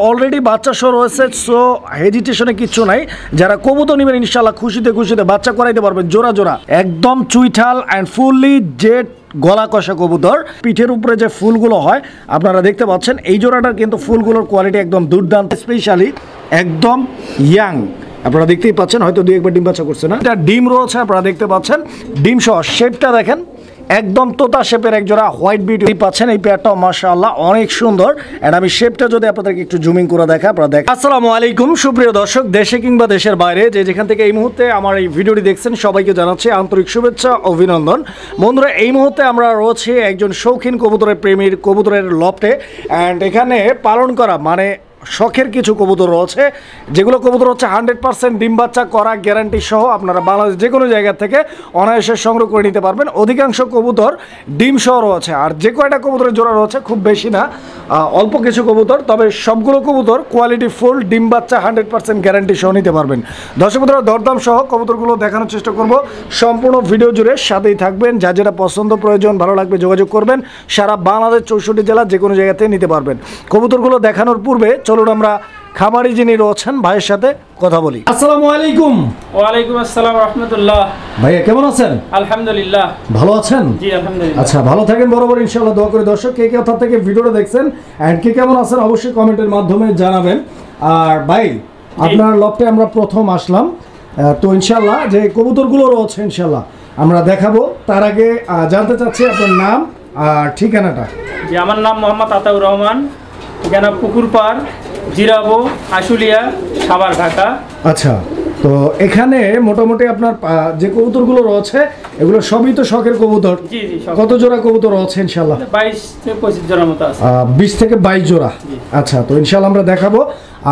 Already বাচ্চা show রয়েছে, so হেজিটেশনে কিচ্ছু নাই। যারা কবুতর নেবেন ইনশাল্লাহ খুশিতে খুশিতে বাচ্চা করাইতে পারবেন জোড়া জোড়া, একদম চুইঠাল অ্যান্ড ফুললি জেড গলা কষা কবুতর। পিঠের উপরে যে ফুলগুলো হয় আপনারা দেখতে পাচ্ছেন, এই জোড়াটার কিন্তু ফুলগুলোর কোয়ালিটি একদম দুর্দান্ত, স্পেশালি একদম ইয়াং। আপনারা দেখতেই পাচ্ছেন, হয়তো দুই একবার ডিম বাচ্চা করছে না, এটা ডিম রয়েছে আপনারা দেখতে পাচ্ছেন। ডিম সহ শেপটা দেখেন, একদম তোতা শেপের এক জোড়া হোয়াইট বিউটি পাচ্ছেন। এই পেয়ারটাও মাশাআল্লাহ অনেক সুন্দর। এন্ড আমি শেপটা যদি আপনাদেরকে একটু জুমিং করে দেখা, আপনারা দেখেন। আসসালামু আলাইকুম সুপ্রিয় দর্শক, দেশে কিংবা দেশের বাইরে যে যেখান থেকে এই মুহূর্তে আমার এই ভিডিওটি দেখছেন সবাইকে জানাচ্ছি আন্তরিক শুভেচ্ছা অভিনন্দন। বন্ধুরা, এই মুহূর্তে আমরা রয়েছি একজন শৌখিন কবুতরের প্রেমীর কবুতরের লফটে। অ্যান্ড এখানে পালন করা মানে শখের কিছু কবুতর রয়েছে, যেগুলো কবুতর হচ্ছে 100% ডিম বাচ্চা করা গ্যারান্টি সহ আপনারা বাংলাদেশ যে কোনো জায়গা থেকে অনায়াসে সংগ্রহ করে নিতে পারবেন। অধিকাংশ কবুতর ডিম সহ রয়েছে, আর যে কয়টা কবুতরের জোড়া রয়েছে খুব বেশি না, অল্প কিছু কবুতর, তবে সবগুলো কবুতর কোয়ালিটি ফুল ডিম বাচ্চা 100% গ্যারান্টি সহ নিতে পারবেন। দর্শক বন্ধুরা, দরদাম সহ কবুতরগুলো দেখানোর চেষ্টা করব, সম্পূর্ণ ভিডিও জুড়ে সাথেই থাকবেন। যা যেটা পছন্দ প্রয়োজন ভালো লাগবে যোগাযোগ করবেন। সারা বাংলাদেশ 64 জেলা যে কোনো জায়গাতে নিতে পারবেন। কবুতরগুলো দেখানোর পূর্বে চলুন আমরা খামারি যিনি রয়েছেন ভাইয়ের সাথে কথা বলি। আসসালামু আলাইকুম। ওয়ালাইকুম আসসালাম রাহমাতুল্লাহ। ভাইয়া কেমন আছেন? আলহামদুলিল্লাহ। ভালো আছেন? জি আলহামদুলিল্লাহ। আচ্ছা, ভালো থাকেন বরাবর ইনশাআল্লাহ দোয়া করে। দর্শক কে কোথা থেকে ভিডিওটা দেখছেন এন্ড কে কেমন আছেন অবশ্যই কমেন্টের মাধ্যমে জানাবেন। আর ভাই, আপনার লফটে আমরা প্রথম আসলাম, তো ইনশাআল্লাহ যে কবুতরগুলো রয়েছে ইনশাআল্লাহ আমরা দেখাবো। তার আগে জানতে চাচ্ছি আপনার নাম আর ঠিকানাটা। জি, আমার নাম মোহাম্মদ আতাউর রহমান, ঠিকানা পুকুরপাড়, জিরাবো, আশুলিয়া, সাভার, ঢাকা। আচ্ছা, তো এখানে মোটামুটি আপনার যে কবুতরগুলো রয়েছে এগুলো সবই তো শখের কবুতর। জি জি। কত জোড়া কবুতর রয়েছে ইনশাআল্লাহ? 22 থেকে 25 জোড়ার মতো আছে। 20 থেকে 22 জোড়া। আচ্ছা, তো ইনশাআল্লাহ আমরা দেখাবো।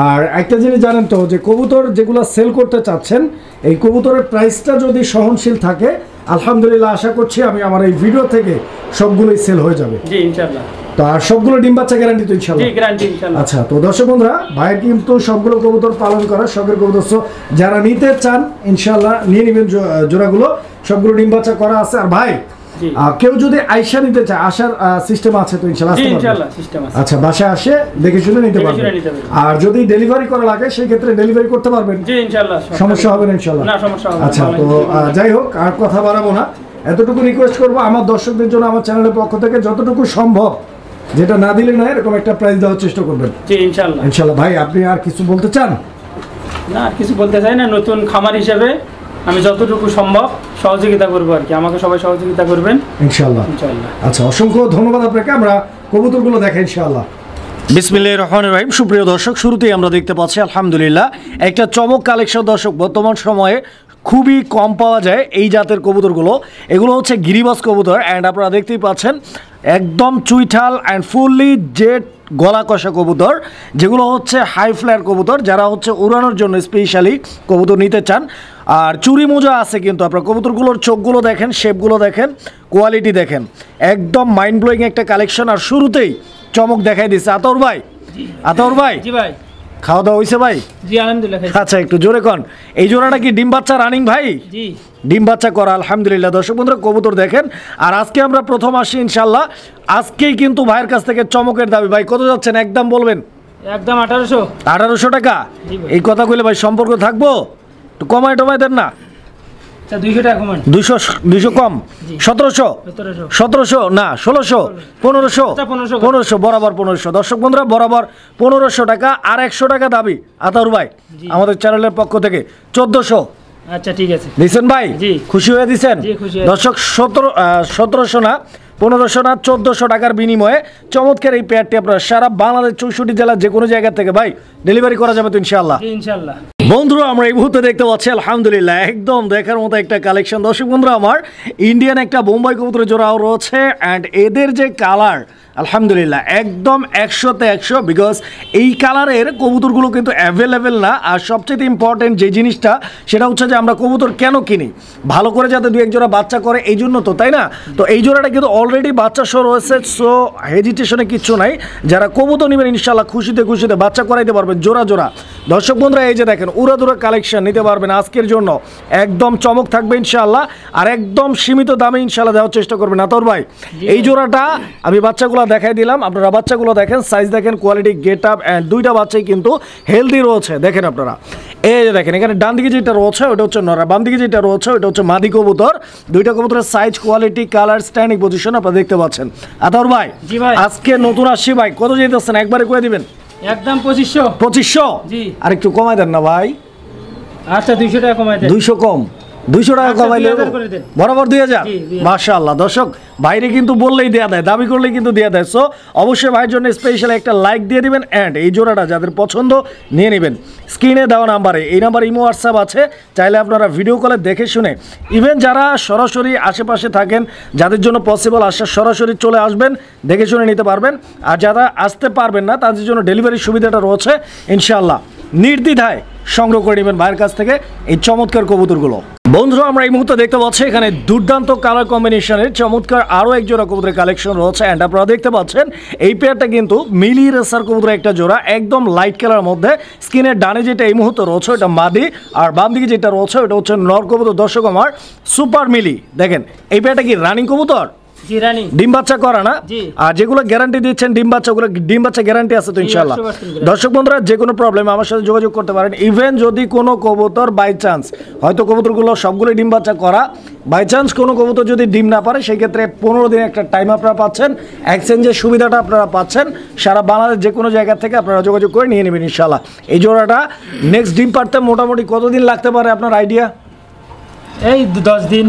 আর একটা জিনিস জানেন তো, যে কবুতর যেগুলো সেল করতে চাচ্ছেন এই কবুতরের প্রাইসটা যদি সহনশীল থাকে আলহামদুলিল্লাহ আশা করছি আমি আমার এই ভিডিও থেকে সবগুলোই সেল হয়ে যাবে। জি ইনশাআল্লাহ। তো আর সবগুলো ডিম বাচ্চা গ্যারান্টি তো ইনশাআল্লাহ? জি গ্যারান্টি ইনশাআল্লাহ। আচ্ছা, তো দর্শক বন্ধুরা, ভাই কিন্তু সবগুলো কবুতর পালন করা শখের কবুতর, যারা নিতে চান ইনশাআল্লাহ নিয়ে নেবেন জোড়াগুলো, সবগুলো ডিম বাচ্চা করা আছে। আর ভাই, কেউ যদি আয়শা নিতে চায়, আসার সিস্টেম আছে তো ইনশাআল্লাহ? জি ইনশাআল্লাহ সিস্টেম আছে। আচ্ছা, বাসায় আসে দেখে শুনে নিতে পারবেন। আর যদি ডেলিভারি করা লাগে সেই ক্ষেত্রে ডেলিভারি করতে পারবেন? জি ইনশাআল্লাহ। সমস্যা হবে না ইনশাআল্লাহ? না, সমস্যা হবে না। আচ্ছা, তো যাই হোক, আর কথা বাড়াবো না, এতটুকু রিকোয়েস্ট করবো আমার দর্শকদের জন্য আমার চ্যানেলের পক্ষ থেকে যতটুকু সম্ভব, যেটা না দিলে না এরকম একটা প্রাইস দেওয়ার চেষ্টা করবেন। জি ইনশাআল্লাহ। ইনশাআল্লাহ। ভাই, আপনি আর কিছু বলতে চান? না, আর কিছু বলতে চাই না। নতুন খামার হিসেবে আমি যতটুকু সম্ভব সহযোগিতা করবো আর কি, আমাকে সবাই সহযোগিতা করবেন ইনশাআল্লাহ। ইনশাআল্লাহ। আচ্ছা, অসংখ্য ধন্যবাদ আপনাকে। আমরা কবুতরগুলো দেখাই ইনশাআল্লাহ। বিসমিল্লাহির রহমানির রহিম। সুপ্রিয় দর্শক, শুরুতেই আমরা দেখতে পাচ্ছি আলহামদুলিল্লাহ একটা চমক কালেকশন। দর্শক, বর্তমান সময়ে খুবই কম পাওয়া যায় এই জাতের কবুতরগুলো। এগুলো হচ্ছে গিরিবাজ কবুতর, অ্যান্ড আপনারা দেখতেই পাচ্ছেন একদম চুইঠাল অ্যান্ড ফুললি জেড গলা কষা কবুতর, যেগুলো হচ্ছে হাই ফ্লায়ার কবুতর, যারা হচ্ছে উড়ানোর জন্য স্পেশালি কবুতর নিতে চান। আর চুরি মোজা আছে কিন্তু আপনার কবুতরগুলোর চোখগুলো দেখেন, শেপগুলো দেখেন, কোয়ালিটি দেখেন, একদম মাইন্ড ব্লোয়িং একটা কালেকশন। আর শুরুতেই চমক দেখাই দিচ্ছে আতাউর ভাই। আতাউর ভাই, জি ভাই, খাওয়া দাওয়া হয়েছে ভাই? জি আলহামদুলিল্লাহ। আচ্ছা, একটু জোরে কন, এই জোড়াটা কি ডিম বাচ্চা রানিং ভাই? জি, ডিম বাচ্চা করা আলহামদুলিল্লাহ। দর্শক বন্ধুরা, কবুতর দেখেন। আর আজকে আমরা প্রথম আসি ইনশাআল্লাহ, আজকেই কিন্তু ভাইয়ের কাছ থেকে চমকের দাবি। ভাই কত যাচ্ছেন একদম বলবেন? একদম 1800। 1800 টাকা? এই কথা কইলে ভাই সম্পর্ক থাকবো? একটু কমায় টমায় দেন না। 200 টাকা কমান। 200 কম? 1700? 1700 না, 1600, 1500? 1500 বরাবর 1500। দর্শক বন্ধুরা, বরাবর 1500 টাকা। আর 100 টাকা দাবি আতাউর ভাই আমাদের চ্যানেলের পক্ষ থেকে 1400। আচ্ছা ঠিক আছে, দিছেন ভাই? জি। খুশি হয়ে দিছেন? জি খুশি। দর্শক, 1700 না, 1500 না, 1400 টাকার বিনিময়ে চমৎকার এই পেয়ারটি আপনারা সারা বাংলাদেশ 64 জেলার যে কোনো জায়গা থেকে ভাই ডেলিভারি করা যাবে তো ইনশাআল্লাহ? জি ইনশাআল্লাহ। বন্ধুরা, আমরা এই মুহূর্তে দেখতে পাচ্ছি আলহামদুলিল্লাহ একদম দেখার মতো একটা কালেকশন। দর্শক বন্ধুরা, আমার ইন্ডিয়ান একটা বোম্বাই কবুতরের জোড়াও রয়েছে, অ্যান্ড এদের যে কালার আলহামদুলিল্লাহ একদম 100-তে 100, বিকজ এই কালারের কবুতরগুলো কিন্তু অ্যাভেলেবেল না। আর সবচেয়ে ইম্পর্টেন্ট যে জিনিসটা সেটা হচ্ছে যে আমরা কবুতর কেন কিনি, ভালো করে যাতে দু এক জোড়া বাচ্চা করে এই জন্য তো, তাই না? তো এই জোড়াটা কিন্তু অলরেডি বাচ্চা শো রয়েছে, সো হেজিটেশনে কিচ্ছু নাই। যারা কবুতর নেবেন ইনশাআল্লাহ খুশিতে খুশিতে বাচ্চা করাইতে পারবেন জোড়া জোড়া। দর্শক বন্ধুরা, এই যে দেখেন উড়াদুরা কালেকশন নিতে পারবেন আজকের জন্য, একদম চমক থাকবে ইনশাআল্লাহ। আর একদম সীমিত দামে ইনশাআল্লাহ দেওয়ার চেষ্টা করবেন। আতাউর ভাই, এই জোড়াটা আমি বাচ্চাগুলো বাচ্চাগুলো দেখাই দিলাম, আপনারা বাচ্চাগুলো দেখেন, সাইজ দেখেন, কোয়ালিটি, গেট আপ অ্যান্ড দুইটা বাচ্চাই কিন্তু হেলদি রয়েছে। দেখেন আপনারা, এই যে দেখেন এখানে ডান দিকে যেটা রয়েছে ওটা হচ্ছে নর, বাম দিকে যেটা রয়েছে ওটা হচ্ছে মাদি কবুতর। দুইটা কবুতরের size, quality, colour, standing position আপনারা দেখতে পাচ্ছেন। আতাউর ভাই, জি ভাই। আজকে নতুন আসছি ভাই, কত যেতেছেন একবারে কয়ে দিবেন? একদম 2500। 2500? জি। আর একটু কমাই দেন না ভাই। আচ্ছা 200 টাকা কমাই দেন। 200 কম, 200 টাকা আচ্ছা, কমাইলে 2000 করে দেন। বরাবর 2000। জি, 2000। মাশাআল্লাহ, দর্শক বাইরে কিন্তু বললেই দেয়া দেয়, দাবি করলেই কিন্তু দেয়া দেয়। সো অবশ্যই ভাইয়ের জন্য স্পেশাল একটা লাইক দিয়ে দিবেন অ্যান্ড এই জোড়াটা যাদের পছন্দ নিয়ে নেবেন। স্ক্রিনে দেওয়া নাম্বারে, এই নাম্বার ইমো হোয়াটসঅ্যাপ আছে, চাইলে আপনারা ভিডিও কলে দেখে শুনে, ইভেন যারা সরাসরি আশেপাশে থাকেন, যাদের জন্য পসিবল আসা, সরাসরি চলে আসবেন, দেখে শুনে নিতে পারবেন। আর যারা আসতে পারবেন না তাদের জন্য ডেলিভারির সুবিধাটা রয়েছে ইনশাআল্লাহ। নির্দ্বিধায় সংগ্রহ করে নেবেন ভাইয়ের কাছ থেকে এই চমৎকার কবুতরগুলো। বন্ধুরা, আমরা এই মুহূর্তে দেখতে পাচ্ছি এখানে দুর্দান্ত কালার কম্বিনেশনের চমৎকার আরও এক জোড়া কবুতরের কালেকশন রয়েছে অ্যান্ড আপনারা দেখতে পাচ্ছেন এই পেয়ারটা কিন্তু মিলি রেসার কবুতরের একটা জোড়া, একদম লাইট কালার মধ্যে। স্ক্রিনের ডানে যেটা এই মুহূর্তে রয়েছে ওটা মাদি, আর বাম দিকে যেটা রয়েছে ওটা হচ্ছে নর কবুতর। দর্শক আমার সুপার মিলি, দেখেন এই পেয়ারটা কি রানিং কবুতর? জি রানি। ডিম বাচ্চা করা না? জি। আর যেগুলো গ্যারান্টি দিচ্ছেন ডিম বাচ্চা, ওগুলো ডিম বাচ্চা গ্যারান্টি আছে তো ইনশাআল্লাহ? 100% guarantee। দর্শক বন্ধুরা, যে কোনো প্রবলেম আমার সাথে যোগাযোগ করতে পারেন। ইভেন যদি কোনো কবুতর বাই চান্স, হয়তো কবুতরগুলো সবগুলো ডিম বাচ্চা করা, বাই চান্স কোনো কবুতর যদি ডিম না পারে, সেই ক্ষেত্রে 15 দিন একটা টাইম আপনারা পাচ্ছেন, এক্সচেঞ্জের সুবিধাটা আপনারা পাচ্ছেন। সারা বাংলাদেশ যে কোনো জায়গা থেকে আপনারা যোগাযোগ করে নিয়ে নেবেন ইনশাআল্লাহ। এই জোড়াটা নেক্সট ডিম পারতে মোটামুটি কতদিন লাগতে পারে আপনার আইডিয়া? এই 10 দিন,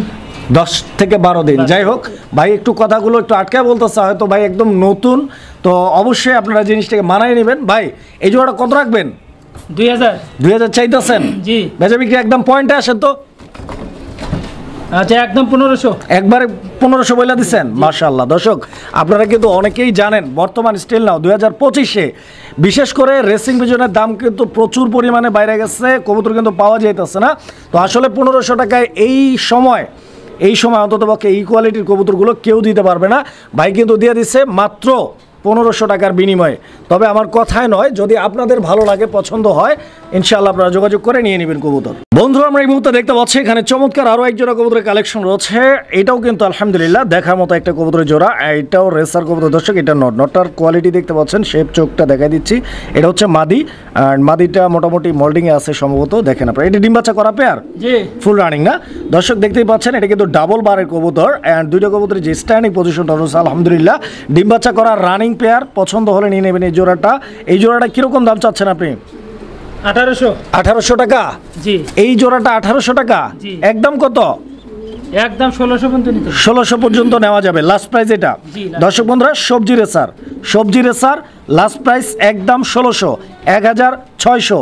10 থেকে 12 দিন। যাই হোক ভাই, একটু কথাগুলো একটু আটকায় বলতেছে, হয়তো ভাই একদম নতুন, তো অবশ্যই আপনারা জিনিসটাকে মানায় নেবেন। ভাই এই জোড়াটা কত রাখবেন? 2000। 2000 চাইতেছেন? জি। বেচা বিক্রি একদম পয়েন্টে আসেন তো। আচ্ছা একদম 1500। একবারে 1500 বইলা দিচ্ছেন? মাশাআল্লাহ। দর্শক আপনারা কিন্তু অনেকেই জানেন বর্তমান স্টিল নাও 2025-এ বিশেষ করে রেসিং পিজনের দাম কিন্তু প্রচুর পরিমাণে বাইরে গেছে, কবুতর কিন্তু পাওয়া যাইতেছে না। তো আসলে 1500 টাকায় এই সময় অন্ততপক্ষে এই কোয়ালিটির কবুতরগুলো কেউ দিতে পারবে না। ভাই কিন্তু দিয়ে দিচ্ছে মাত্র 1500 টাকার বিনিময়ে। তবে আমার কথায় নয়, যদি আপনাদের ভালো লাগে, পছন্দ হয়, ইনশাআল্লাহ আপনারা যোগাযোগ করে নিয়ে নেবেন কবুতর। বন্ধুরা, আমরা এই মুহূর্তে দেখতে পাচ্ছি এখানে চমৎকার আরও এক জোড়া কবুতরের কালেকশন রয়েছে। এটাও কিন্তু আলহামদুলিল্লাহ দেখার মতো একটা কবুতরের জোড়া। এটাও রেসার কবুতর। দর্শক এটা নটটার কোয়ালিটি দেখতে পাচ্ছেন, শেপ চোখটা দেখাই দিচ্ছি। এটা হচ্ছে মাদি, আর মাদিটা মোটামুটি মোল্ডিংয়ে আছে সম্ভবত। দেখেন আপনারা, এটা ডিম বাচ্চা করা পেয়ার, জি ফুল রানিং না? দর্শক দেখতেই পাচ্ছেন, এটা কিন্তু ডাবল বারের কবুতর অ্যান্ড দুইটা কবুতরের যে স্ট্যান্ডিং পজিশনটা রয়েছে আলহামদুলিল্লাহ ডিম বাচ্চা করা রানিং পেয়ার। পছন্দ হলে নিয়ে নেবেন এই জোড়াটা। এই জোড়াটা কিরকম দাম চাচ্ছেন আপনি? 1800। 1800 টাকা? জি। এই জোড়াটা 1800 টাকা? জি। একদম কত? একদম 1600 পর্যন্ত নিতে। 1600 পর্যন্ত নেওয়া যাবে, লাস্ট প্রাইস এটা। জি, last দর্শক বন্ধুরা, সবজি রেসার লাস্ট প্রাইস একদম 1600, 1600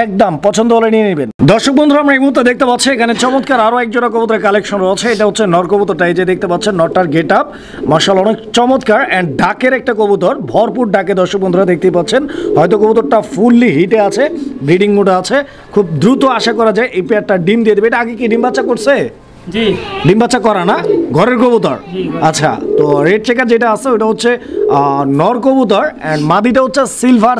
একদম। পছন্দ হলে নিয়ে নেবেন। দর্শক বন্ধুরা, আমরা এই মুহূর্তে দেখতে পাচ্ছি এখানে চমৎকার আরও এক জোড়া কবুতরের কালেকশন রয়েছে। এটা হচ্ছে নর কবুতরটা, এই যে দেখতে পাচ্ছেন নরটার গেট আপ মাশাআল্লাহ অনেক চমৎকার অ্যান্ড ডাকের একটা কবুতর, ভরপুর ডাকে। দর্শক বন্ধুরা দেখতেই পাচ্ছেন, হয়তো কবুতরটা ফুললি হিটে আছে, ব্রিডিং মুডে আছে। খুব দ্রুত আশা করা যায় এই পেয়ারটা ডিম দিয়ে দেবে। এটা আগে কি ডিম বাচ্চা করছে? জি। ডিম বাচ্চা করা না? ঘরের কবুতর? জি, ঘরের। আচ্ছা, তো রেড চেকার যেটা আছে ওটা হচ্ছে নর কবুতর অ্যান্ড মাদিটা হচ্ছে সিলভার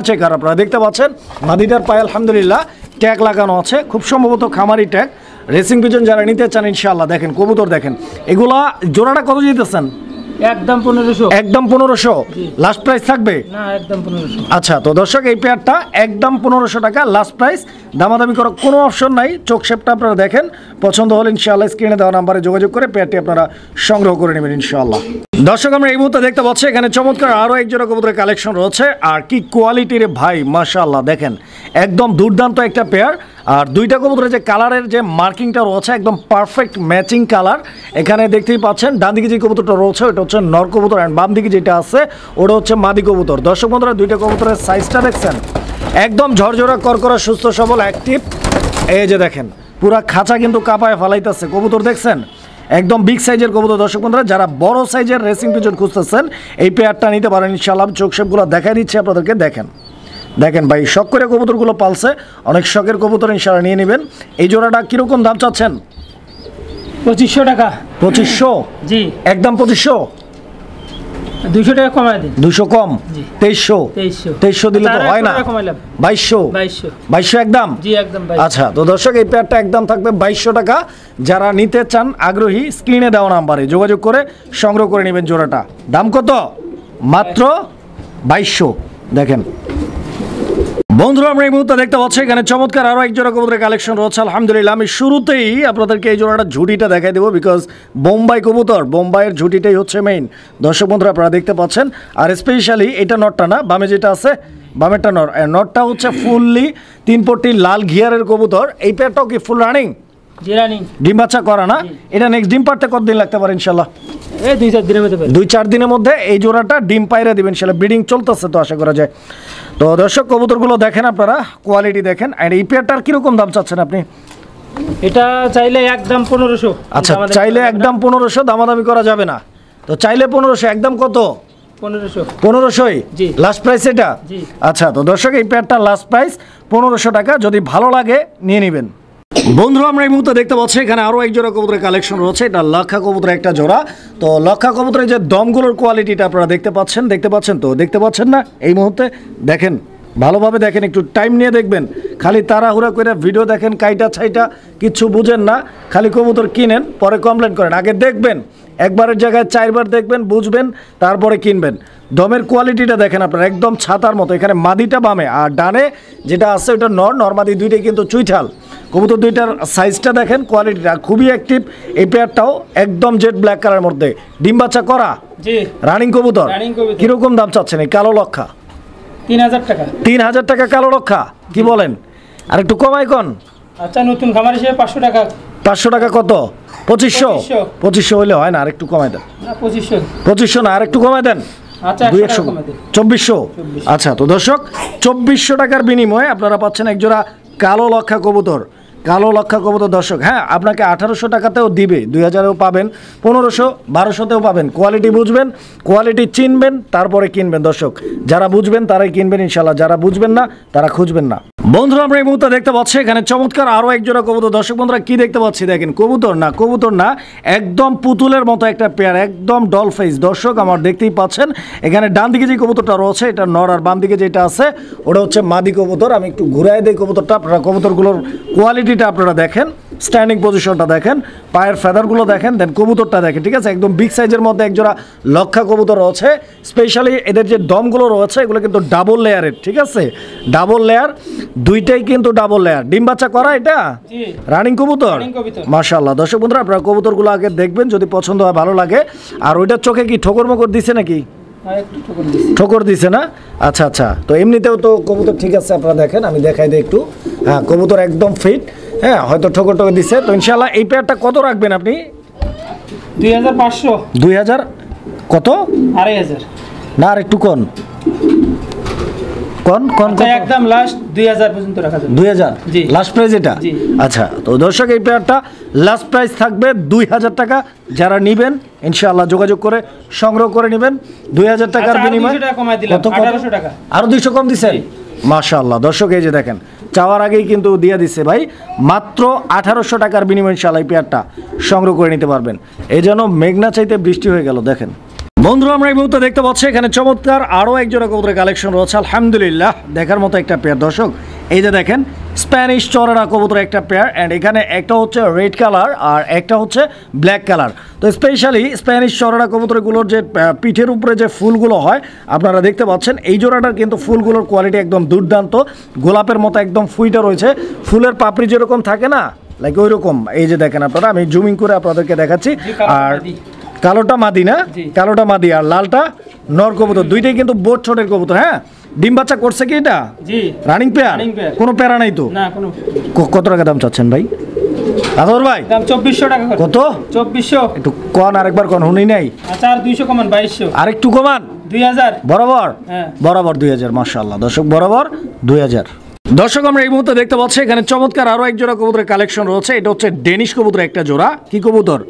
চেকার। আপনারা দেখতে পাচ্ছেন মাদিটার পায়ে আলহামদুলিল্লাহ ট্যাগ লাগানো আছে, খুব সম্ভবত খামারি ট্যাগ। রেসিং পিজন যারা নিতে চান ইনশাআল্লাহ, দেখেন কবুতর দেখেন। এগুলা জোড়াটা কত দিতেছেন? একদম 1500। একদম 1500? জি। লাস্ট প্রাইস থাকবে? না একদম 1500। আচ্ছা, তো দর্শক এই পেয়ারটা একদম 1500 টাকা লাস্ট প্রাইস। দামাদামি করার কোনো অপশন নাই। চোখ শেপটা আপনারা দেখেন, পছন্দ হলে ইনশাআল্লাহ স্ক্রিনে দেওয়া নাম্বারে যোগাযোগ করে পেয়ারটি আপনারা সংগ্রহ করে নেবেন ইনশাআল্লাহ। দর্শক, আমরা এই মুহূর্তে দেখতে পাচ্ছি এখানে চমৎকার আরও এক জোড়া কবুতরের কালেকশন রয়েছে। আর কি কোয়ালিটির ভাই, মাশাআল্লাহ দেখেন, একদম দুর্দান্ত একটা পেয়ার। আর দুইটা কবুতরের যে কালারের যে মার্কিংটা রয়েছে একদম পারফেক্ট ম্যাচিং কালার। এখানে দেখতেই পাচ্ছেন ডান দিকে যে কবুতরটা রয়েছে ওটা হচ্ছে নর কবুতর অ্যান্ড বাম দিকে যেটা আছে ওটা হচ্ছে মাদি কবুতর। দর্শক বন্ধুরা, দুইটা কবুতরের সাইজটা দেখছেন, একদম ঝরঝরা করকরা সুস্থ সবল অ্যাক্টিভ। এই যে দেখেন পুরা খাঁচা কিন্তু কাঁপায় ফালাইতেছে কবুতর, দেখছেন একদম বিগ সাইজের কবুতর। দর্শক বন্ধুরা, যারা বড় সাইজের রেসিং পিজন খুঁজতেছেন এই পেয়ারটা নিতে পারেন ইনশাআল্লাহ। চোখ শেপগুলো দেখাই দিচ্ছে আপনাদেরকে, দেখেন ভাই শখ করে কবুতরগুলো পালছে, অনেক শখের কবুতর ইনশাআল্লাহ নিয়ে নেবেন। এই জোড়াটা কিরকম দাম চাচ্ছেন? 2500 টাকা। 2500? জি। একদম 2500? 200 টাকা কমায় দিন। 200 কম, জি। 2300। 2300 দিলে তো হয় না। 2200। 2200 একদম। জি একদম 2200। আচ্ছা, তো দর্শক এই পেয়ারটা একদম থাকবে 2200 টাকা। যারা নিতে চান আগ্রহী স্ক্রিনে দেওয়া নাম্বারে যোগাযোগ করে সংগ্রহ করে নেবেন জোড়াটা। দাম কত? মাত্র 2200। দেখেন বন্ধুরা, আমরা এই মুহূর্তে দেখতে পাচ্ছি এখানে চমৎকার আরও এক জোড়া কবুতরের কালেকশন রয়েছে। আলহামদুলিল্লাহ, আমি শুরুতেই আপনাদেরকে এই জোড়াটা ঝুটিটা দেখাই দেবো, বিকজ বোম্বাই কবুতর, বোম্বাইয়ের ঝুটিটাই হচ্ছে মেইন। দর্শক বন্ধুরা আপনারা দেখতে পাচ্ছেন। আর স্পেশালি এটা নটটা না, বামে যেটা আছে বামেরটা নট, নটটা হচ্ছে ফুললি 3 পট্টি লাল ঘিয়ারের কবুতর। এই পেয়ারটাও কি ফুল রানিং? জি রানিং। ডিম বাচ্চা করা না? এটা নেক্সট ডিম পারতে কতদিন লাগতে পারে ইনশাল্লাহ? এই 2-4 দিনের মধ্যে। 2-4 দিনের মধ্যে এই জোড়াটা ডিম পাইরে দিবেন ইনশাল্লাহ। ব্রিডিং চলতেছে তো আশা করা যায়। তো দর্শক কবুতরগুলো দেখেন আপনারা, কোয়ালিটি দেখেন। আর এই পেয়ারটার কিরকম দাম চাচ্ছেন আপনি? এটা চাইলে একদম 1500। আচ্ছা, চাইলে একদম 1500, দামাদামি করা যাবে না। তো চাইলে 1500, একদম কত? 1500। 1500ই জি। লাস্ট প্রাইস এটা? জি। আচ্ছা, তো দর্শক এই পেয়ারটা লাস্ট প্রাইস 1500 টাকা। যদি ভালো লাগে নিয়ে নেবেন। বন্ধুরা, আমরা এই মুহূর্তে দেখতে পাচ্ছি এখানে আরও এক জোড়া কবুতরের কালেকশন রয়েছে। এটা লক্ষা কবুতরের একটা জোড়া। তো লক্ষা কবুতরের যে দমগুলোর কোয়ালিটিটা আপনারা দেখতে পাচ্ছেন তো দেখতে পাচ্ছেন না? এই মুহূর্তে দেখেন, ভালোভাবে দেখেন, একটু টাইম নিয়ে দেখবেন। খালি তাড়াহুড়া করে ভিডিও দেখেন, কাইটা ছাইটা কিচ্ছু বুঝেন না, খালি কবুতর কিনেন পরে কমপ্লেন করেন। আগে দেখবেন, একবারের জায়গায় 4বার দেখবেন, বুঝবেন, তারপরে কিনবেন। দমের কোয়ালিটিটা দেখেন আপনারা, একদম ছাতার মতো। এখানে মাদিটা বামে আর ডানে যেটা আছে ওটা নর মাদি দুইটাই কিন্তু চুইঠাল কবুতর। দুইটার সাইজটা দেখেন, কোয়ালিটিটা খুবই অ্যাক্টিভ। এই পেয়ারটাও একদম জেড ব্ল্যাক কালারের মধ্যে, ডিম বাচ্চা করা, জি রানিং কবুতর। রানিং কবুতর। কিরকম দাম চাচ্ছেন এই কালো লক্ষা? 3000 টাকা। 3000 টাকা কালো লক্ষা, কি বলেন? আর একটু কমাই কোন? আচ্ছা, নতুন খামার হিসেবে 500 টাকা। 500 টাকা কত? 2500। 2500 হইলে হয় না, আর একটু কমাই দেন। না 2500। 2500 না, আর একটু কমাই দেন। আচ্ছা 200 2400। আচ্ছা, তো দর্শক 2400 টাকার বিনিময়ে আপনারা পাচ্ছেন এক জোড়া কালো লক্ষা কবুতর। কালো লক্ষা কবুতর দর্শক, হ্যাঁ, আপনাকে 1800 টাকাতেও দিবে, 2000এও পাবেন, 1500 1200তেও পাবেন। কোয়ালিটি বুঝবেন, কোয়ালিটি চিনবেন, তারপরে কিনবেন। দর্শক যারা বুঝবেন তারাই কিনবেন ইনশাল্লাহ, যারা বুঝবেন না তারা খুঁজবেন না। বন্ধুরা, আমরা এই মুহূর্তে দেখতে পাচ্ছি এখানে চমৎকার আরও এক জোড়া কবুতর। দর্শক বন্ধুরা কি দেখতে পাচ্ছি দেখেন, কবুতর না, একদম পুতুলের মতো একটা পেয়ার, একদম ডল ফেস। দর্শক আমার দেখতেই পাচ্ছেন এখানে ডান দিকে যে কবুতরটা রয়েছে এটা নর, আর বাম দিকে যেটা আছে ওটা হচ্ছে মাদি কবুতর। আমি একটু ঘুরাই দিই কবুতরটা, আপনারা কবুতরগুলোর কোয়ালিটিটা আপনারা দেখেন, স্ট্যান্ডিং পজিশনটা দেখেন, পায়ের ফেদারগুলো দেখেন, দেন কবুতরটা দেখেন, ঠিক আছে? একদম বিগ সাইজের মধ্যে একজোড়া লক্ষা কবুতর রয়েছে। স্পেশালি এদের যে দমগুলো রয়েছে এগুলো কিন্তু ডাবল লেয়ারের, ঠিক আছে? ডাবল লেয়ার, দুইটাই কিন্তু ডাবল লেয়ার। ডিম বাচ্চা করা এটা রানিং কবুতর, মাশাআল্লাহ। দর্শক বন্ধুরা আপনারা কবুতরগুলো আগে দেখবেন, যদি পছন্দ হয় ভালো লাগে। আর ওইটার চোখে কি ঠোকর মকর দিছে নাকি? ঠোকর দিছে না? আচ্ছা আচ্ছা, তো এমনিতেও তো কবুতর ঠিক আছে, আপনারা দেখেন, আমি দেখাই দিই একটু। হ্যাঁ, কবুতর একদম ফিট, হ্যাঁ, হয়তো ঠোকর দিছে। তো ইনশাআল্লাহ এই পেয়ারটা কত রাখবেন আপনি? 2500। 2000 কত? 2500 না, আর একটু কোন একদম লাস্ট 2000 পর্যন্ত রাখা যাবে। 2000 জি লাস্ট প্রাইস এটা? জি। আচ্ছা, তো দর্শক এই পেয়ারটা লাস্ট প্রাইস থাকবে 2000 টাকা। যারা নেবেন ইনশাআল্লাহ যোগাযোগ করে সংগ্রহ করে নেবেন। 2000 টাকার বিনিময়ে কত? 1800 টাকা। আরো 200 কম দিছেন? মাশাআল্লাহ। দর্শক এই যে দেখেন, চাওয়ার আগেই কিন্তু দিয়ে দিচ্ছে ভাই, মাত্র 1800 টাকার বিনিময়ে ইনশাআল্লাহ এই পেয়ারটা সংগ্রহ করে নিতে পারবেন। এই জন্য মেঘনা চাইতে বৃষ্টি হয়ে গেল। দেখেন বন্ধুরা, আমরা এই মুহূর্তে দেখতে পাচ্ছি এখানে চমৎকার আরও এক জোড়া কবুতরের কালেকশন রয়েছে। আলহামদুলিল্লাহ, দেখার মতো একটা পেয়ার। দর্শক এই যে দেখেন, স্প্যানিশ চড়া কবুতর একটা পেয়ার, অ্যান্ড এখানে একটা হচ্ছে রেড কালার আর একটা হচ্ছে ব্ল্যাক কালার। তো স্পেশালি স্প্যানিশ চড়া কবুতরগুলোর যে পিঠের উপরে যে ফুলগুলো হয় আপনারা দেখতে পাচ্ছেন, এই জোড়াটার কিন্তু ফুলগুলোর কোয়ালিটি একদম দুর্দান্ত, গোলাপের মতো একদম ফুইটা রয়েছে। ফুলের পাপড়ি যেরকম থাকে না, লাইক ওই রকম। এই যে দেখেন আপনারা, আমি জুমিং করে আপনাদেরকে দেখাচ্ছি। আর কালোটা মাদি না? কালোটা মাদি আর লালটা নর কবুতর। দুইটাই কিন্তু বোট ছোটের কবুতর। হ্যাঁ, ডিম বাচ্চা করছে কি এটা? জি রানিং পেয়ার, কোনো প্যারা নাই তো? না কোনো। কত টাকা দাম চাচ্ছেন ভাই? আদর ভাই দাম 2400 টাকা। কত? 2400। একটু কন, আরেকবার কন, শুনি নাই। আচ্ছা, আর 200 কমান, 2200। আরেকটু কমান, 2000 বরাবর। হ্যাঁ, বরাবর 2000। মাশাআল্লাহ দর্শক, বরাবর 2000। দর্শক আমরা এই মুহূর্তে দেখতে পাচ্ছি এখানে চমৎকার আরো এক জোড়া কবুতরের কালেকশন রয়েছে। এটা হচ্ছে ডেনিশ কবুতর একটা জোড়া। কি কবুতর?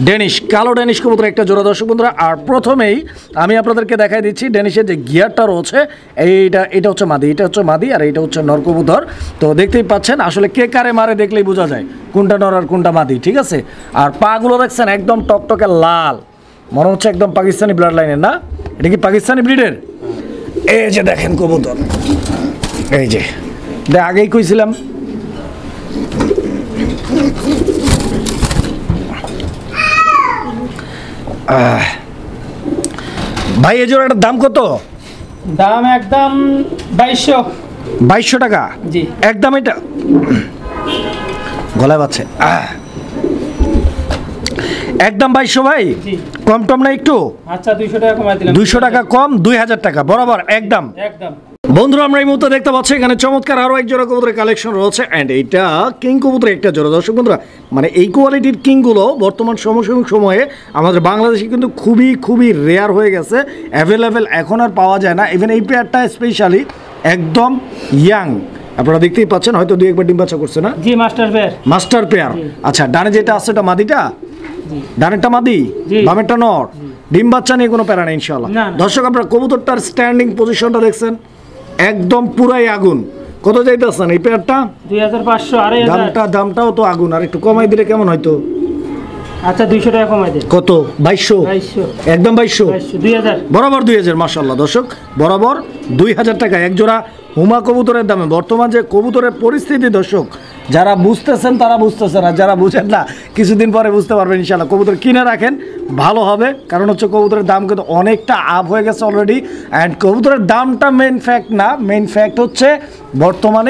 ডেনিশ, কালো ডেনিশ কবুতর একটা জোড়া। দর্শক বন্ধুরা, আর প্রথমেই আমি আপনাদেরকে দেখাই দিচ্ছি ডেনিশের যে গিয়ারটা রয়েছে, এটা হচ্ছে মাদি, এটা হচ্ছে মাদি, আর এটা হচ্ছে নর কবুতর। তো দেখতেই পাচ্ছেন, আসলে কে কারে মারে দেখলেই বোঝা যায় কোনটা নর আর কোনটা মাদি, ঠিক আছে? আর পাগুলো দেখছেন একদম টকটকে লাল, মনে হচ্ছে একদম পাকিস্তানি ব্লাড লাইনের না, এটা কি পাকিস্তানি ব্রিডের? এই যে দেখেন কবুতর, এই যে আগেই কইছিলাম। ভাই এই জোড়াটার দাম কত? দাম একদম 2200। 2200 টাকা জি একদম। এটা গলায় বাচ্ছে, একদম 2200 ভাই। জি কম টম না একটু? আচ্ছা 200 টাকা কমাই দিলাম। 200 টাকা কম, 2000 টাকা বরাবর একদম। একদম। বন্ধুরা আমরা এই মুহূর্তে দেখতে পাচ্ছি এখানে চমৎকার আরো এক জোড়া কবুতরের কালেকশন রয়েছে, এন্ড এইটা কিং কবুতরের একটা জোড়া। দর্শক বন্ধুরা, মানে এই কোয়ালিটির কিংগুলো বর্তমান সমসাময়িক সময়ে আমাদের বাংলাদেশে কিন্তু খুবই খুবই রেয়ার হয়ে গেছে, অ্যাভেলেবেল এখন আর পাওয়া যায় না। ইভেন এই পেয়ারটা স্পেশালি একদম ইয়াং, আপনারা দেখতেই পাচ্ছেন, হয়তো দুই একবার ডিম বাচ্চা করছে না? জি মাস্টার পেয়ার। Master pair. আচ্ছা, ডানে যেটা আছে এটা মাদিটা? ডানেরটা মাদি, বামেরটা নর। ডিম বাচ্চা নিয়ে কোনো প্যারা নেই ইনশাআল্লাহ। দর্শক আপনারা কবুতরটার স্ট্যান্ডিং পজিশনটা দেখছেন, একদম পুরাই আগুন। কত যাইতেছেন এই পেয়ারটা? 2500। আরে দামটাও তো আগুন, আর একটু কমাই দিলে কেমন হয়তো? আচ্ছা 200 টাকা কমাই দেন। কত? 2200? একদম 2200? 2000 বরাবর 2000। মাশাআল্লাহ দর্শক, বরাবর 2000 টাকা এক জোড়া হুমা কবুতরের দামে। বর্তমান যে কবুতরের পরিস্থিতি দর্শক, যারা বুঝতেছেন তারা বুঝতেছেন, আর যারা বুঝেন না কিছুদিন পরে বুঝতে পারবেন ইনশাআল্লাহ। কবুতর কিনে রাখেন, ভালো হবে, কারণ হচ্ছে কবুতরের দাম কিন্তু অনেকটা আপ হয়ে গেছে অলরেডি। অ্যান্ড কবুতরের দামটা মেইন ফ্যাক্ট না, মেইন ফ্যাক্ট হচ্ছে বর্তমানে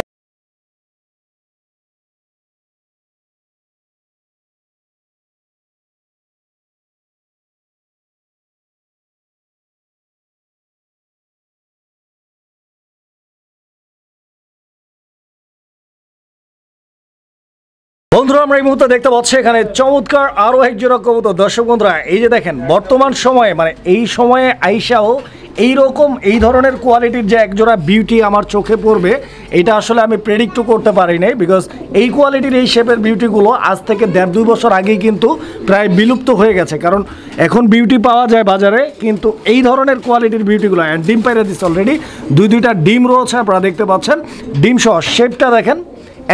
বন্ধুরা আমরা এই মুহূর্তে দেখতে পাচ্ছি এখানে চমৎকার আরো এক জোড়া কবুতর। দর্শক বন্ধুরা, এই যে দেখেন বর্তমান সময়ে, মানে এই সময়ে আইসাও এইরকম এই ধরনের কোয়ালিটির যে এক জোড়া বিউটি আমার চোখে পড়বে, এটা আসলে আমি প্রেডিক্টও করতে পারি নাই। বিকজ এই কোয়ালিটির এই শেপের বিউটিগুলো আজ থেকে 1.5-2 বছর আগেই কিন্তু প্রায় বিলুপ্ত হয়ে গেছে, কারণ এখন বিউটি পাওয়া যায় বাজারে, কিন্তু এই ধরনের কোয়ালিটির বিউটিগুলো। অ্যান্ড ডিম পাইরে দিচ্ছে অলরেডি, দুইটা ডিম রয়েছে, আপনারা দেখতে পাচ্ছেন। ডিম সহ শেপটা দেখেন,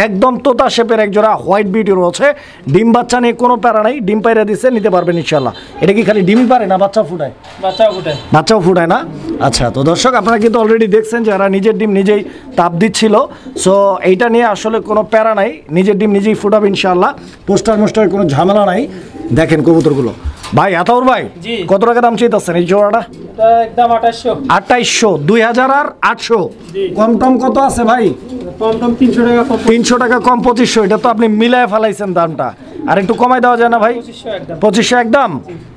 একদম তোতা শেপের এক জোড়া হোয়াইট বিউটি রয়েছে। ডিম বাচ্চা নিয়ে কোনো প্যারা নাই, ডিম পাইরা দিচ্ছে, নিতে পারবেন ইনশাল্লাহ। এটা কি খালি ডিমই পারে না বাচ্চা ফুটায়? বাচ্চাও ফুটায় না? আচ্ছা, তো দর্শক আপনারা কিন্তু অলরেডি দেখছেন যারা নিজের ডিম নিজেই তাপ দিচ্ছিল। সো এইটা নিয়ে আসলে কোনো প্যারা নাই, নিজের ডিম নিজেই ফুটাবে ইনশাল্লাহ। পোস্টারের কোনো ঝামেলা নাই। দেখেন কবুতরগুলো ভাই। আতাউর ভাই, কত টাকা দাম চাইতেছেন এই জোড়াটা? একদম 2800। 2000 আর 800। কম টম কত আছে ভাই? কম টম 300 টাকা কম। 300 টাকা কম, 2500। এটা তো আপনি মিলায় ফেলাইছেন দামটা, আর একটু কমাই দেওয়া যায় না ভাই? 2500 একদম।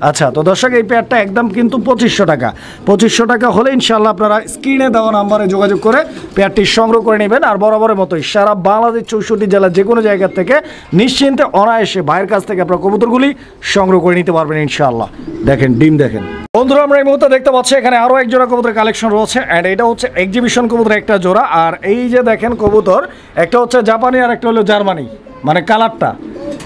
আচ্ছা, তো দর্শক এই পেয়ারটা একদম কিন্তু 2500 টাকা। 2500 টাকা হলে ইনশাআল্লাহ আপনারা স্ক্রিনে দেওয়া নাম্বারে যোগাযোগ করে পেয়ারটি সংগ্রহ করে নেবেন। আর বরাবরের মতোই সারা বাংলাদেশ 64 জেলার যে কোনো জায়গা থেকে নিশ্চিন্তে অনায়াসে ভাইয়ের কাছ থেকে আপনারা কবুতরগুলি সংগ্রহ করে নিতে পারবেন ইনশাআল্লাহ। দেখেন ডিম দেখেন। বন্ধুরা আমরা এই মুহূর্তে দেখতে পাচ্ছি এখানে আরো এক জোড়া কবুতরের কালেকশন রয়েছে, এন্ড এটা হচ্ছে এক্সিবিশন কবুতরের একটা জোড়া। আর এই যে দেখেন কবুতর, একটা হচ্ছে জাপানি আর একটা হলো জার্মানি, মানে কালারটা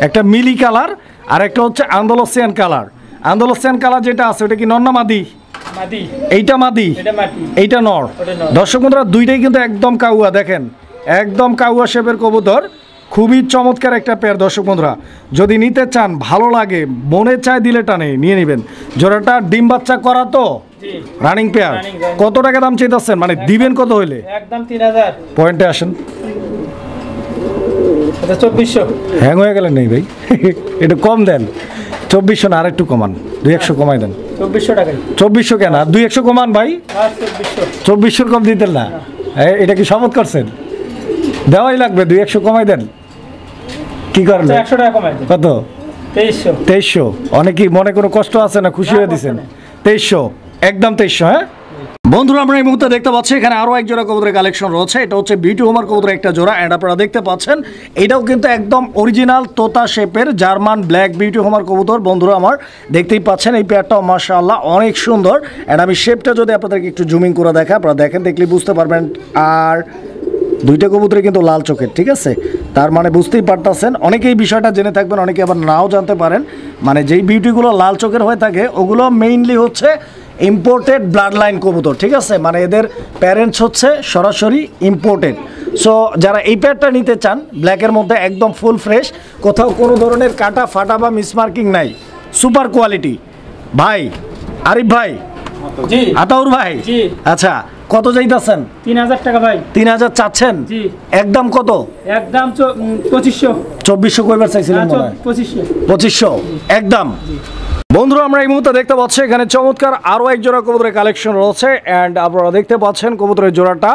একটা মিলি কালার, আর একটা হচ্ছে আন্দোলসিয়ান কালার। আন্দোলসিয়ান কালার যেটা আছে ওটা কি নর না মাদি? এইটা মাদি, এইটা নর। দর্শক বন্ধুরা, দুইটাই কিন্তু একদম কাউয়া, দেখেন একদম কাউয়া শেপের কবুতর, খুবই চমৎকার একটা পেয়ার। দর্শক বন্ধুরা, যদি নিতে চান, ভালো লাগে, মনে চায় দিলে টানে নিয়ে নেবেন। জোড়াটা ডিম বাচ্চা করা তো রানিং পেয়ার। কত টাকা দাম চাইতেছেন, মানে দিবেন কত হইলে? একদম 3000। পয়েন্টে আসেন। 2400। হ্যাং হয়ে গেলেন নেই ভাই, একটু কম দেন। 2400 না, আর একটু কমান, 200 কমাই দেন। 2400 টাকায়। 2400 কেন, আর 200 কমান ভাই। 2400 কম দিতেন না? এটা কি শপথ করছেন? দেওয়াই লাগবে, 200 কমাই দেন। কি করেন? 100 টাকা কমাই দেন। কত? 2300। 2300। অনেকেই মনে কোনো কষ্ট আছে না, খুশি হয়ে দিচ্ছেন? 2300 একদম 2300। হ্যাঁ বন্ধুরা, আমরা এই মুহূর্তে দেখতে পাচ্ছি এখানে আরো এক জোড়া কবুতরের কালেকশন রয়েছে। এটা হচ্ছে বিউটি হোমার কবুতরের একটা জোড়া, এন্ড আপনারা দেখতে পাচ্ছেন এটাও কিন্তু একদম অরিজিনাল তোতা শেপের জার্মান ব্ল্যাক বিউটি হোমার কবুতর। বন্ধুরা আমার দেখতেই পাচ্ছেন এই পেয়ারটাও মাশাআল্লাহ অনেক সুন্দর। এন্ড আমি শেপটা যদি আপনাদেরকে একটু জুমিং করে দেখা, আপনারা দেখেন, দেখলে বুঝতে পারবেন। আর দুইটা কবুতরে কিন্তু লাল চোখের, ঠিক আছে? তার মানে বুঝতেই পারতেছেন, অনেকেই বিষয়টা জেনে থাকবেন, অনেকে আবার নাও জানতে পারেন। মানে যেই বিউটিগুলো লাল চোখের হয়ে থাকে ওগুলো মেইনলি হচ্ছে ইম্পোর্টেড ব্লাড লাইন কবুতর, ঠিক আছে? মানে এদের প্যারেন্টস হচ্ছে সরাসরি ইম্পোর্টেড। সো যারা এই পেয়ারটা নিতে চান, ব্ল্যাকের মধ্যে একদম ফুল ফ্রেশ, কোথাও কোনো ধরনের কাটা ফাটা বা মিসমার্কিং নাই, সুপার কোয়ালিটি, ভাই আরিফ ভাই, জি আতাউর ভাই, জি। আচ্ছা কত চাইতেছেন? 3000 টাকা ভাই। 3000 চাচ্ছেন? জি। একদম কত? একদম 2500। 2400 কইবার চাইছিলেন মনে হয়? 2500। 2500 একদম। বন্ধুরা আমরা এই মুহূর্তে দেখতে পাচ্ছি এখানে চমৎকার আরও এক জোড়া কবুতরের কালেকশন রয়েছে অ্যান্ড আপনারা দেখতে পাচ্ছেন কবুতরের জোড়াটা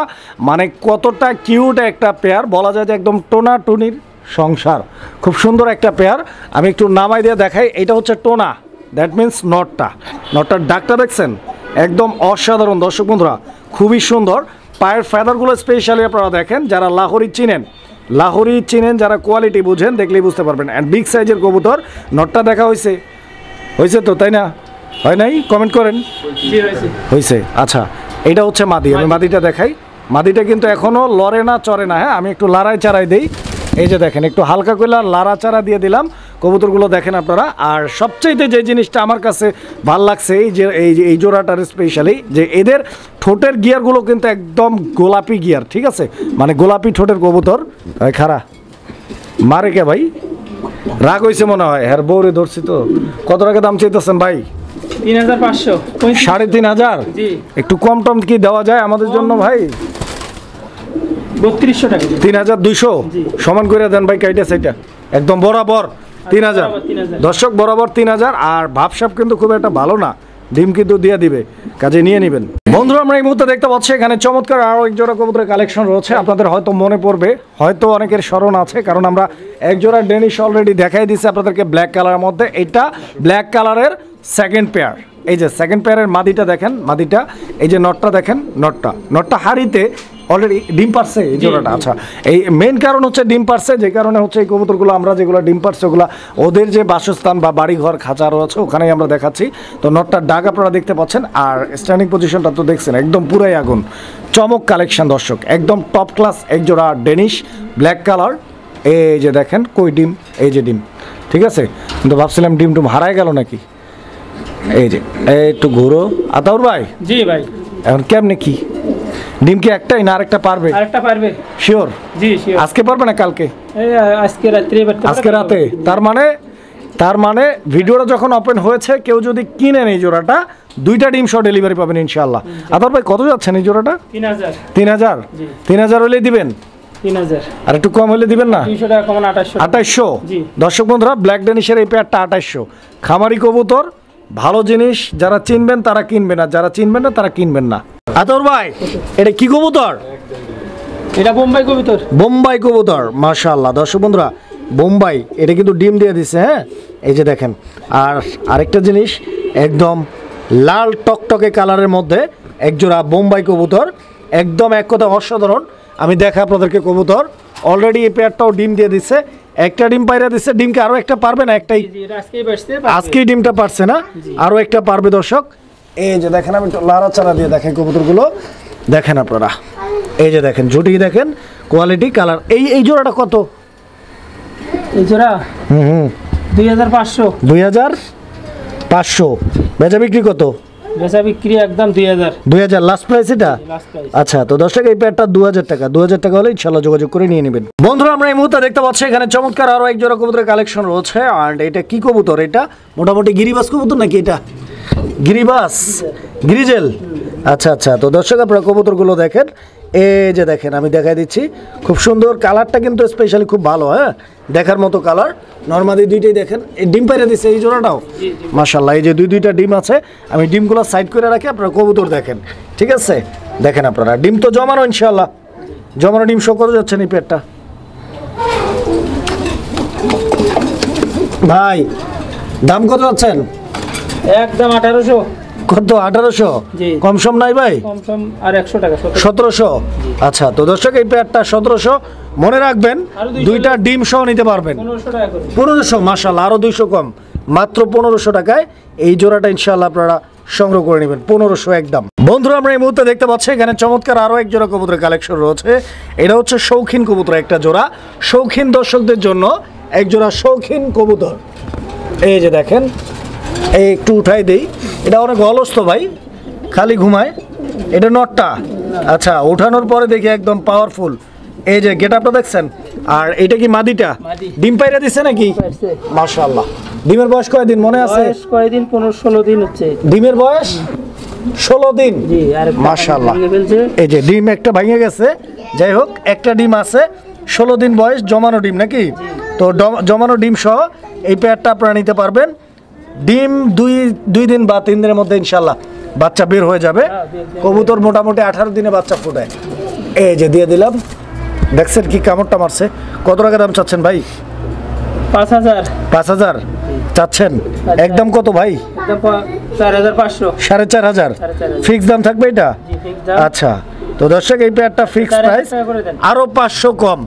মানে কতটা কিউট একটা পেয়ার, বলা যায় যে একদম টোনা টুনির সংসার। খুব সুন্দর একটা পেয়ার। আমি একটু নামাই দিয়ে দেখাই, এটা হচ্ছে টোনা, দ্যাট মিন্স নটটার ডাকটা দেখছেন একদম অসাধারণ দর্শক বন্ধুরা, খুবই সুন্দর। পায়ের ফেদারগুলো স্পেশালি আপনারা দেখেন, যারা লাহোরি চিনেন, যারা কোয়ালিটি বুঝেন দেখলেই বুঝতে পারবেন। অ্যান্ড বিগ সাইজের কবুতর, নটটা দেখা হয়েছে তো তাই না? হয় নাই? কমেন্ট করেন। জি হয়েছে। হয়েছে। আচ্ছা এটা হচ্ছে মাদি, আমি মাদিটা দেখাই। মাদিটা কিন্তু এখনও লড়ে না চড়ে না, হ্যাঁ আমি একটু লাড়াই চাড়াই দিই। এই যে দেখেন একটু হালকা করে লাড়া চাড়া দিয়ে দিলাম, কবুতরগুলো দেখেন আপনারা। আর সবচেয়ে যে জিনিসটা আমার কাছে ভাল লাগছে এই জোড়াটার স্পেশালি যে এদের ঠোঁটের গিয়ারগুলো কিন্তু একদম গোলাপি গিয়ার, ঠিক আছে, মানে গোলাপি ঠোঁটের কবুতর। খারা মারে কে ভাই? রাগ হয়েছে মনে হয়, হ্যাঁ বউরে ধরছি তো। কত টাকা দাম চাইতেছেন ভাই? 3500। 3500? জি। একটু কম টম কি দেওয়া যায় আমাদের জন্য ভাই? 3200 টাকা। 3200 সমান করে দেন ভাই, কাইটা সাইটা একদম বরাবর 3000। দর্শক বরাবর 3000। আর ভাবসাব কিন্তু খুব একটা ভালো না, ডিম কিন্তু দিয়ে দিবে, কাজে নিয়ে নেবেন। বন্ধুরা আমরা এই মুহূর্তে দেখতে পাচ্ছি এখানে চমৎকার আরও এক জোড়া কবুতরের কালেকশন রয়েছে। আপনাদের হয়তো মনে পড়বে, হয়তো অনেকের স্মরণ আছে, কারণ আমরা এক জোড়া ডেনিশ অলরেডি দেখাই দিয়েছি আপনাদেরকে ব্ল্যাক কালারের মধ্যে। এটা ব্ল্যাক কালারের সেকেন্ড পেয়ার। এই যে সেকেন্ড পেয়ারের মাদিটা দেখেন, মাদিটা এই যে নটটা দেখেন, নটটা হাড়িতে অলরেডি ডিম পারছে এই জোড়াটা। আচ্ছা এই মেন কারণ হচ্ছে ডিম পারছে, যে কারণে হচ্ছে এই কবুতরগুলো আমরা যেগুলো ডিম পারছে ওগুলো ওদের যে বাসস্থান বা বাড়িঘর খাঁচা রয়েছে ওখানেই আমরা দেখাচ্ছি। তো নটটার ডাক আপনারা দেখতে পাচ্ছেন, আর স্ট্যান্ডিং পজিশনটা তো দেখছেন একদম পুরাই আগুন, চমক কালেকশন দর্শক, একদম টপ ক্লাস এক জোড়া ডেনিশ ব্ল্যাক কালার। এই যে দেখেন কই ডিম, এই যে ডিম, ঠিক আছে, কিন্তু ভাবছিলাম ডিম টুম হারাই গেল নাকি। এই যে একটু ঘুরো আতাউর ভাই। জি ভাই। এখন কেমনে কি ডিম কি একটাই না আরেকটা পারবে? আরেকটা পারবে। শিওর? জি শিওর। আজকে পারবে না কালকে? এই আজকে রাতে। আজকে রাতে। তার মানে ভিডিওটা যখন ওপেন হয়েছে কেউ যদি কিনেন এই জোড়াটা, 2টা ডিম সহ ডেলিভারি পাবেন ইনশাআল্লাহ। আতাউর ভাই কত যাচ্ছেন এই জোড়াটা? 3000। 3000? জি। 3000 হলে দিবেন? 3000 আর একটু কম হলে দিবেন না? 300 টাকা কমান 2800। 2800? জি। দর্শক বন্ধুরা ব্ল্যাক ডেনিশের এই পেয়ারটা 2800। খামারি কবুতর, ভালো জিনিস, যারা চিনবেন তারা কিনবেন, আর যারা চিনবেন না তারা কিনবেন না। আতর ভাই এটা কি কবুতর? এটা বোম্বাই কবুতর। বোম্বাই কবুতর, মাশাআল্লাহ। দর্শক বন্ধুরা বোম্বাই, এটা কিন্তু ডিম দিয়ে দিছে, হ্যাঁ এই যে দেখেন। আর আরেকটা জিনিস একদম লাল টকটকে কালারের মধ্যে একজোড়া বোম্বাই কবুতর, একদম এক কথা অসাধারণ। আমি দেখা আপনাদেরকে কবুতর অলরেডি এই পেয়ারটাও ডিম দিয়ে দিচ্ছে, একটা ডিম পাইরা দিচ্ছে। ডিমকে আরও একটা পারবে না? একটাই আজকেই ডিমটা পারছে না, আরও একটা পারবে দর্শক। এই যে দেখেন আমি লাড়াচাড়া দিয়ে দেখেন কবুতরগুলো দেখেন আপনারা, এই যে দেখেন জুটি দেখেন, কোয়ালিটি কালার। এই জোড়াটা কত? এই জোড়া 2500। 2500 বেচা বিক্রি কত? বেচা বিক্রি একদম 2000। 2000 লাস্ট প্রাইস এটা? আচ্ছা তো দর্শক এই পেয়ারটা 2000 টাকা, 2000 টাকা হলে ইনশাআল্লাহ যোগাযোগ করে নিয়ে নেবেন। বন্ধুরা আমরা এই মুহূর্তে দেখতে পাচ্ছি এখানে চমৎকার আরো এক জোড়া কবুতরের কালেকশন রয়েছে। আর এটা কি কবুতর? এটা মোটামুটি গিরিবাস কবুতর নাকি? এটা গিরিবাস, গিরিজেল। আচ্ছা তো দর্শক আপনারা কবুতরগুলো দেখেন, এই যে দেখেন আমি দেখাই দিচ্ছি, খুব সুন্দর কালারটা কিন্তু স্পেশালি খুব ভালো, হ্যাঁ দেখার মতো কালার। নর্মালি দুইটাই দেখেন, এই ডিম পাইরে দিচ্ছে এই জোড়াটাও মাশাআল্লাহ। এই যে দুইটা ডিম আছে, আমি ডিমগুলো সাইড করে রাখি, আপনারা কবুতর দেখেন, ঠিক আছে? দেখেন আপনারা ডিম তো জমানো ইনশাআল্লাহ, জমানো ডিম শো করে যাচ্ছেন এই পেটটা। ভাই দাম কত যাচ্ছেন? একদম 1800। কত? 1800? কম সম নাই ভাই? কম সম আর 100 টাকা। 1700? আচ্ছা তো দর্শক এই পেয়ারটা 1700, মনে রাখবেন দুইটা ডিম সহ নিতে পারবেন 1500 টাকা করে। 1500 মাশাআল্লাহ, আরো 200 কম, মাত্র 1500 টাকায় এই জোড়াটা ইনশাআল্লাহ আপনারা সংগ্রহ করে নেবেন, 1500 একদম। বন্ধুরা আমরা এই মুহূর্তে দেখতে পাচ্ছি এখানে চমৎকার আরো এক জোড়া কবুতরের কালেকশন রয়েছে। এটা হচ্ছে শৌখিন কবুতর একটা জোড়া, শৌখিন দর্শকদের জন্য এক জোড়া শৌখিন কবুতর। এই যে দেখেন, এই একটু উঠাই দেই, এটা অনেক অলস তো ভাই, খালি ঘুমায়। এটা নটটা? আচ্ছা, ওঠানোর পরে দেখি একদম পাওয়ারফুল, এই যে গেট আপটা দেখছেন, আর এটা কি মাদিটা? মাদি। ডিম পাইরা দিছে নাকি? পারছে। মাশাআল্লাহ। ডিমের বয়স কয়দিন মনে আছে? বয়স কয়দিন? 15-16 দিন হচ্ছে। ডিমের বয়স 16 দিন। জি, আর মাশাআল্লাহ। ভেঙে ফেলছে। এই যে ডিম একটা ভেঙে গেছে, যাই হোক একটা ডিম আছে, 16 দিন বয়স, জমানো ডিম নাকি? তো জমানো ডিম সহ এই পেয়ারটা আপনারা নিতে পারবেন। ডিম দুই দিন বা 3 দিনের মধ্যে ইনশাল্লাহ বাচ্চা বের হয়ে যাবে। কবুতর মোটামুটি 18 দিনে বাচ্চা ফোটায়। এই যে দিয়ে দিলাম, দেখছেন কি কামড়টা মারছে। কত টাকা দাম চাচ্ছেন ভাই? 5000। 5000 চাচ্ছেন? একদম কত ভাই? একদম 4500। 4500 4500 ফিক্স দাম থাকবে এটা? জি, ঠিক দাম। আচ্ছা, তো দর্শক এই পেয়ারটা ফিক্স 4000 প্রাইস, টাকা করে দেন। আরো 500 কম।